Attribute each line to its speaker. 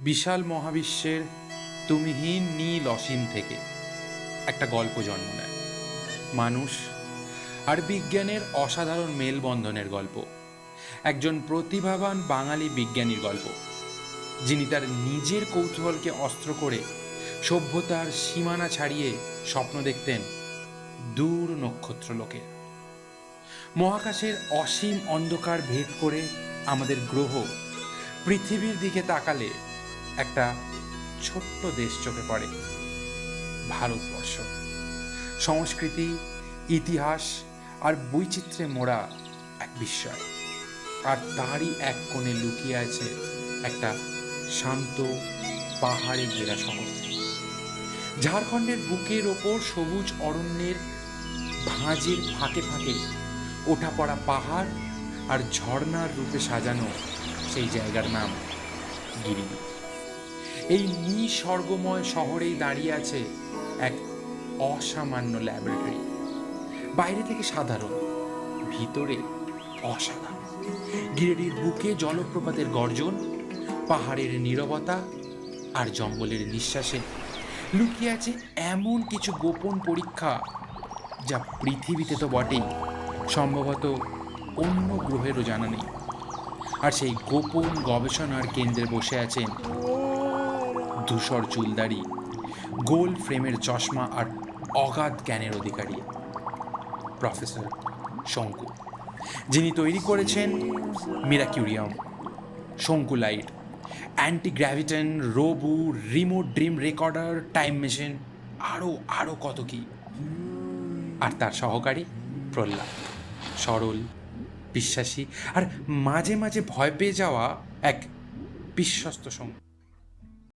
Speaker 1: বিশাল মহাবিশ্বের তুমিহীন নীল অসীম থেকে একটা গল্প জন্ম নেয়। মানুষ আর বিজ্ঞানের অসাধারণ মেলবন্ধনের গল্প। একজন প্রতিভাবান বাঙালি বিজ্ঞানীর গল্প, যিনি তার নিজের কৌতূহলকে অস্ত্র করে সভ্যতার সীমানা ছাড়িয়ে স্বপ্ন দেখতেন দূর নক্ষত্রলোকে। মহাকাশের অসীম অন্ধকার ভেদ করে আমাদের গ্রহ পৃথিবীর দিকে তাকালে একটা ছোট্ট দেশ চোখে পড়ে, ভারতবর্ষ। সংস্কৃতি, ইতিহাস আর বৈচিত্র্যে মোড়া এক বিস্ময়, আর তারই এক কোণে লুকিয়ে আছে একটা শান্ত পাহাড়ে ঘেরা শহর। ঝাড়খণ্ডের বুকের ওপর সবুজ অরণ্যের ভাঁজের ফাঁকে ফাঁকে ওঠা পড়া পাহাড় আর ঝর্ণার রূপে সাজানো সেই জায়গার নাম গিরিডি। এই নিসর্গময় শহরেই দাঁড়িয়ে আছে এক অসামান্য ল্যাবরেটরি। বাইরে থেকে সাধারণ, ভিতরে অসাধারণ। গিরিডির বুকে জলপ্রপাতের গর্জন, পাহাড়ের নীরবতা আর জঙ্গলের নিঃশ্বাসে লুকিয়ে আছে এমন কিছু গোপন পরীক্ষা যা পৃথিবীতে তো বটেই, সম্ভবত অন্য গ্রহেরও জানা নেই। আর সেই গোপন গবেষণার কেন্দ্রে বসে আছেন ধূসর চুলদারি, গোল ফ্রেমের চশমা আর অগাধ জ্ঞানের অধিকারী প্রফেসর শঙ্কু, যিনি তৈরি করেছেন মিরাকিউরিয়াম, Shonku light, anti gravitone, Robu, remote dream recorder, time machine, আরও কত কি। আর তার সহকারী প্রহ্লাদ, সরল, বিশ্বাসী আর মাঝে মাঝে ভয় পেয়ে যাওয়া এক বিশ্বস্ত সঙ্গী।